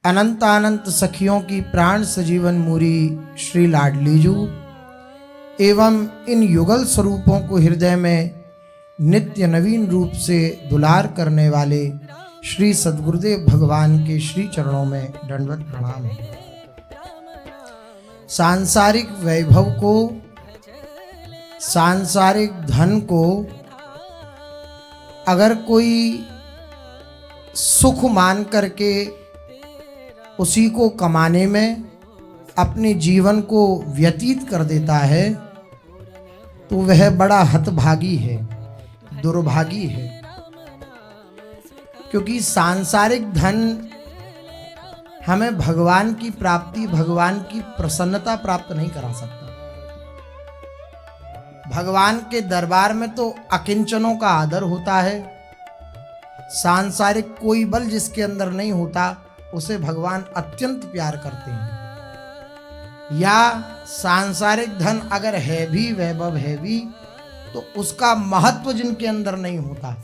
अनंत अनंत सखियों की प्राण सजीवन मूरी श्री लाडलीजू एवं इन युगल स्वरूपों को हृदय में नित्य नवीन रूप से दुलार करने वाले श्री सद्गुरुदेव भगवान के श्री चरणों में दंडवत प्रणाम है। सांसारिक वैभव को, सांसारिक धन को अगर कोई सुख मान करके उसी को कमाने में अपने जीवन को व्यतीत कर देता है तो वह बड़ा हतभागी है, दुर्भागी है। क्योंकि सांसारिक धन हमें भगवान की प्राप्ति, भगवान की प्रसन्नता प्राप्त नहीं करा सकता। भगवान के दरबार में तो अकिंचनों का आदर होता है। सांसारिक कोई बल जिसके अंदर नहीं होता उसे भगवान अत्यंत प्यार करते हैं। या सांसारिक धन अगर है भी, वैभव है भी, तो उसका महत्व जिनके अंदर नहीं होता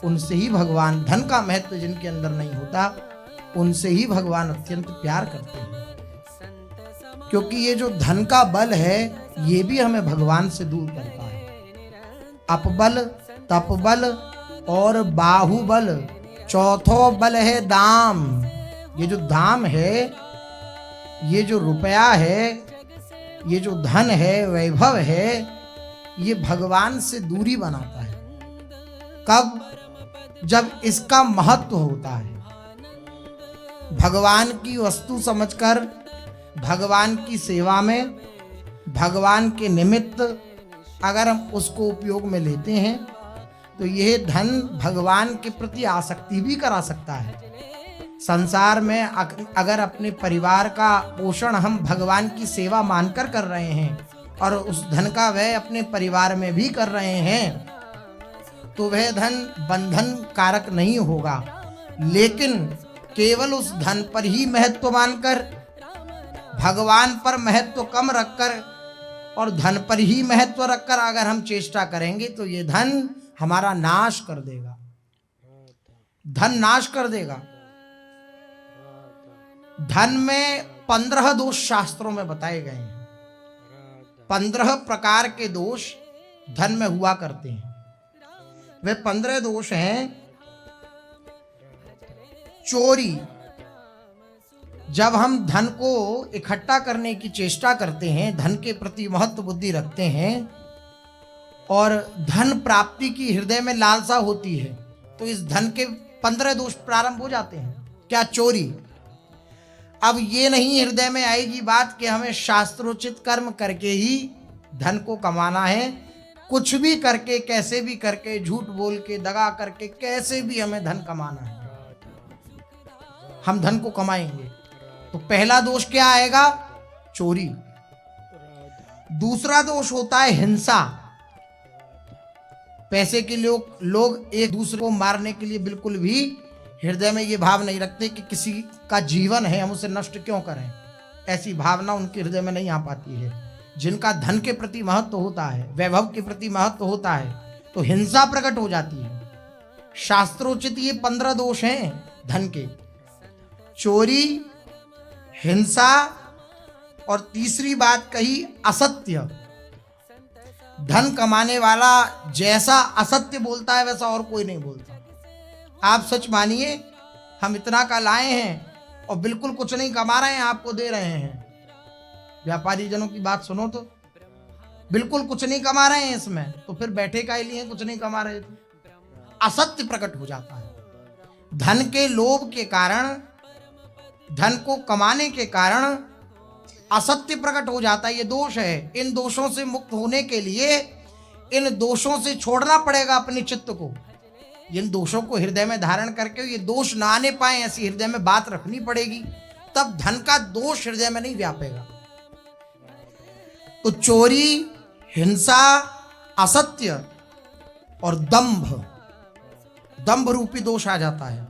उनसे ही भगवान, धन का महत्व जिनके अंदर नहीं होता उनसे ही भगवान अत्यंत प्यार करते हैं। क्योंकि ये जो धन का बल है ये भी हमें भगवान से दूर करता है। अपबल, तपबल और बाहुबल, चौथो बल है दाम। ये जो दाम है, ये जो रुपया है, ये जो धन है, वैभव है, ये भगवान से दूरी बनाता है। कब? जब इसका महत्व होता है। भगवान की वस्तु समझकर भगवान की सेवा में, भगवान के निमित्त अगर हम उसको उपयोग में लेते हैं तो यह धन भगवान के प्रति आसक्ति भी करा सकता है। संसार में अगर अपने परिवार का पोषण हम भगवान की सेवा मानकर कर रहे हैं और उस धन का व्यय अपने परिवार में भी कर रहे हैं तो वह धन बंधन कारक नहीं होगा। लेकिन केवल उस धन पर ही महत्व मानकर, भगवान पर महत्व कम रखकर और धन पर ही महत्व रखकर अगर हम चेष्टा करेंगे तो ये धन हमारा नाश कर देगा। धन नाश कर देगा। धन में 15 दोष शास्त्रों में बताए गए हैं। 15 प्रकार के दोष धन में हुआ करते हैं। वे 15 दोष हैं। चोरी। जब हम धन को इकट्ठा करने की चेष्टा करते हैं, धन के प्रति महत्व बुद्धि रखते हैं और धन प्राप्ति की हृदय में लालसा होती है तो इस धन के 15 दोष प्रारंभ हो जाते हैं। क्या? चोरी। अब ये नहीं हृदय में आएगी बात कि हमें शास्त्रोचित कर्म करके ही धन को कमाना है। कुछ भी करके, कैसे भी करके, झूठ बोल के, दगा करके, कैसे भी हमें धन कमाना है, हम धन को कमाएंगे। तो पहला दोष क्या आएगा? चोरी। दूसरा दोष होता है हिंसा। पैसे के लोग एक दूसरे को मारने के लिए बिल्कुल भी हृदय में ये भाव नहीं रखते कि किसी का जीवन है हम उसे नष्ट क्यों करें। ऐसी भावना उनके हृदय में नहीं आ पाती है। जिनका धन के प्रति महत्व होता है, वैभव के प्रति महत्व होता है तो हिंसा प्रकट हो जाती है। शास्त्रोचित ये 15 दोष हैं धन के। चोरी, हिंसा और तीसरी बात कही असत्य। धन कमाने वाला जैसा असत्य बोलता है वैसा और कोई नहीं बोलता। आप सच मानिए, हम इतना का लाए हैं और बिल्कुल कुछ नहीं कमा रहे हैं, आपको दे रहे हैं। व्यापारी जनों की बात सुनो तो बिल्कुल कुछ नहीं कमा रहे हैं इसमें, तो फिर बैठे का ही लिए कुछ नहीं कमा रहे थे। असत्य प्रकट हो जाता है। धन के लोभ के कारण, धन को कमाने के कारण असत्य प्रकट हो जाता है। ये दोष है। इन दोषों से मुक्त होने के लिए इन दोषों से छोड़ना पड़ेगा अपने चित्त को। इन दोषों को हृदय में धारण करके ये दोष ना आने पाए ऐसी हृदय में बात रखनी पड़ेगी, तब धन का दोष हृदय में नहीं व्यापेगा। तो चोरी, हिंसा, असत्य और दंभ रूपी दोष आ जाता है।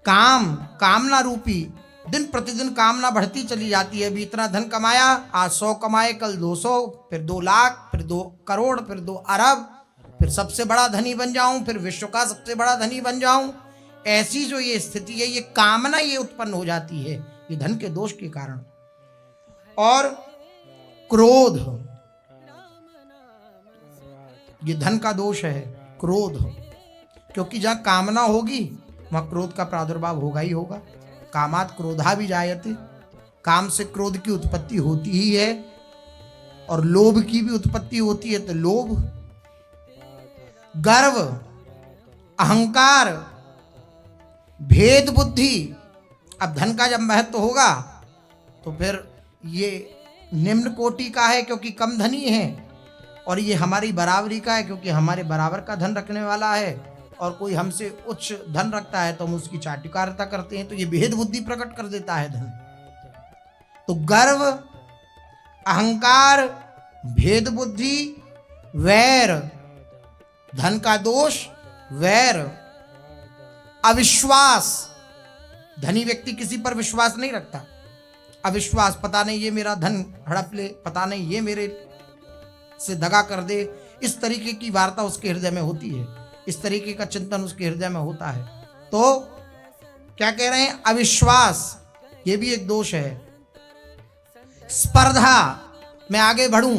कामना रूपी, दिन प्रतिदिन कामना बढ़ती चली जाती है। अभी इतना धन कमाया, आज 100 कमाए, कल 200, फिर 2 लाख, फिर 2 करोड़, फिर 2 अरब, फिर सबसे बड़ा धनी बन जाऊं, फिर विश्व का सबसे बड़ा धनी बन जाऊं। ऐसी जो ये स्थिति है, ये कामना ये उत्पन्न हो जाती है, ये धन के दोष के कारण। और क्रोध, ये धन का दोष है, क्रोध, क्योंकि जहां कामना होगी वहां क्रोध का प्रादुर्भाव होगा ही होगा। कामात् क्रोधा भी जायते, काम से क्रोध की उत्पत्ति होती ही है, और लोभ की भी उत्पत्ति होती है। तो लोभ, गर्व, अहंकार, भेद बुद्धि। अब धन का जब महत्व होगा तो फिर ये निम्न कोटि का है क्योंकि कम धनी है, और ये हमारी बराबरी का है क्योंकि हमारे बराबर का धन रखने वाला है, और कोई हमसे उच्च धन रखता है तो हम उसकी चाटुकारिता करते हैं। तो ये भेद बुद्धि प्रकट कर देता है धन। तो गर्व, अहंकार, भेद बुद्धि, वैर, धन का दोष, वैर, अविश्वास। धनी व्यक्ति किसी पर विश्वास नहीं रखता। अविश्वास, पता नहीं ये मेरा धन हड़प ले, पता नहीं ये मेरे से दगा कर दे, इस तरीके की वार्ता उसके हृदय में होती है, इस तरीके का चिंतन उसके हृदय में होता है। तो क्या कह रहे हैं? अविश्वास, ये भी एक दोष है। स्पर्धा, मैं आगे बढ़ूं,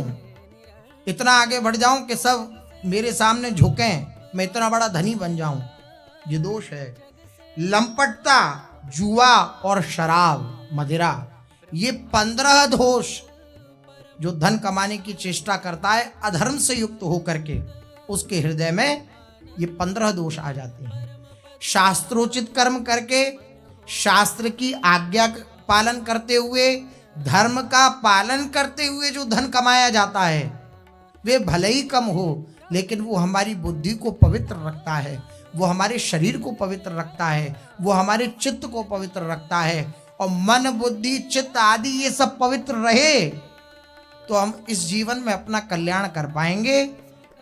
इतना आगे बढ़ जाऊं कि सब मेरे सामने झुकें, मैं इतना बड़ा धनी बन जाऊं, ये दोष है। लंपटता, जुआ और शराब, मदिरा, ये 15 दोष जो धन कमाने की चेष्टा करता है अधर्म से युक्त होकर के, उसके हृदय में ये 15 दोष आ जाते हैं। शास्त्रोचित कर्म करके, शास्त्र की आज्ञा का पालन करते हुए, धर्म का पालन करते हुए जो धन कमाया जाता है, वे भले ही कम हो, लेकिन वो हमारी बुद्धि को पवित्र रखता है, वो हमारे शरीर को पवित्र रखता है, वो हमारे चित्त को पवित्र रखता है। और मन, बुद्धि, चित्त आदि ये सब पवित्र रहे तो हम इस जीवन में अपना कल्याण कर पाएंगे।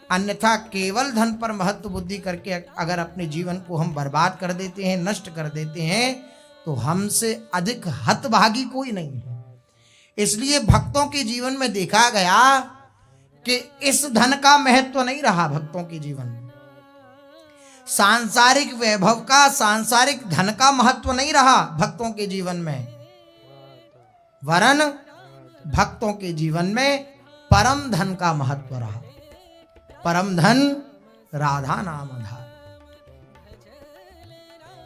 अन्यथा केवल धन पर महत्व बुद्धि करके अगर अपने जीवन को हम बर्बाद कर देते हैं, नष्ट कर देते हैं, तो हमसे अधिक हतभागी कोई नहीं है। इसलिए भक्तों के जीवन में देखा गया कि इस धन का महत्व नहीं रहा भक्तों के जीवन में। सांसारिक वैभव का, सांसारिक धन का महत्व नहीं रहा भक्तों के जीवन में, वरन भक्तों के जीवन में परम धन का महत्व रहा। परम धन राधा नाम आधार।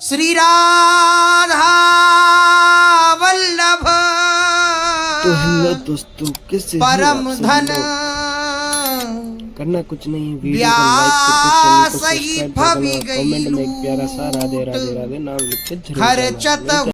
श्री राधा वल्लभ तो हेलो दोस्तों, कैसे परम धन करना कुछ नहीं, वीडियो को लाइक करके चैनल को सब्सक्राइब करना, कमेंट में एक प्यारा सा राधे राधे राधे नाम लिख के जरूर खर्चत